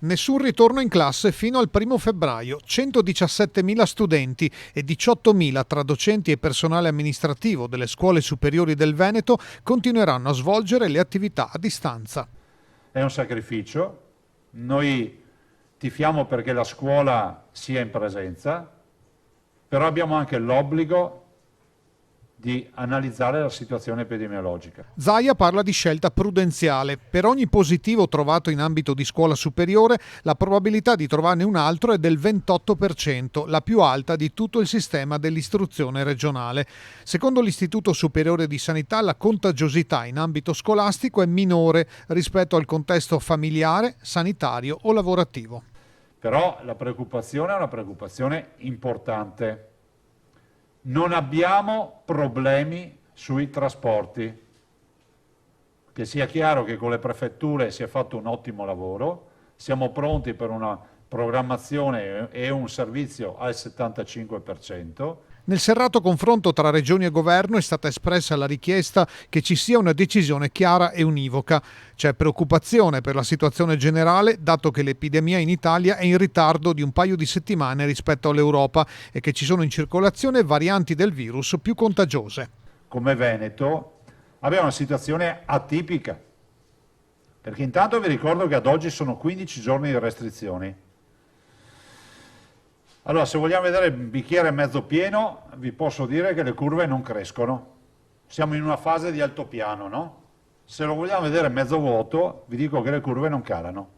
Nessun ritorno in classe fino al 1° febbraio. 117.000 studenti e 18.000 tra docenti e personale amministrativo delle scuole superiori del Veneto continueranno a svolgere le attività a distanza. È un sacrificio. Noi tifiamo perché la scuola sia in presenza, però abbiamo anche l'obbligo di analizzare la situazione epidemiologica. Zaia parla di scelta prudenziale. Per ogni positivo trovato in ambito di scuola superiore, la probabilità di trovarne un altro è del 28%, la più alta di tutto il sistema dell'istruzione regionale. Secondo l'Istituto Superiore di Sanità, la contagiosità in ambito scolastico è minore rispetto al contesto familiare, sanitario o lavorativo. Però la preoccupazione è una preoccupazione importante. Non abbiamo problemi sui trasporti. Che sia chiaro che con le prefetture si è fatto un ottimo lavoro, siamo pronti per una programmazione e un servizio al 75%. Nel serrato confronto tra regioni e governo è stata espressa la richiesta che ci sia una decisione chiara e univoca. C'è preoccupazione per la situazione generale, dato che l'epidemia in Italia è in ritardo di un paio di settimane rispetto all'Europa e che ci sono in circolazione varianti del virus più contagiose. Come Veneto abbiamo una situazione atipica, perché intanto vi ricordo che ad oggi sono 15 giorni di restrizioni. Allora, se vogliamo vedere il bicchiere mezzo pieno, vi posso dire che le curve non crescono. Siamo in una fase di altopiano, no? Se lo vogliamo vedere mezzo vuoto, vi dico che le curve non calano.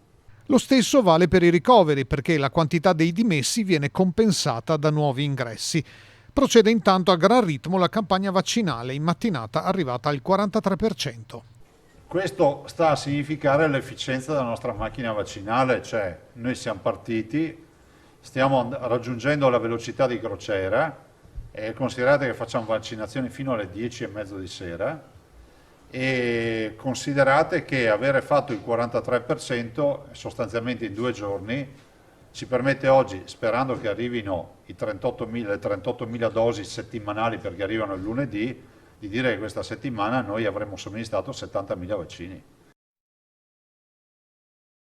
Lo stesso vale per i ricoveri, perché la quantità dei dimessi viene compensata da nuovi ingressi. Procede intanto a gran ritmo la campagna vaccinale, in mattinata arrivata al 43%. Questo sta a significare l'efficienza della nostra macchina vaccinale, cioè noi siamo partiti, stiamo raggiungendo la velocità di crociera e considerate che facciamo vaccinazioni fino alle 10:30 di sera e considerate che avere fatto il 43% sostanzialmente in 2 giorni ci permette oggi, sperando che arrivino le 38.000 dosi settimanali perché arrivano il lunedì, di dire che questa settimana noi avremo somministrato 70.000 vaccini.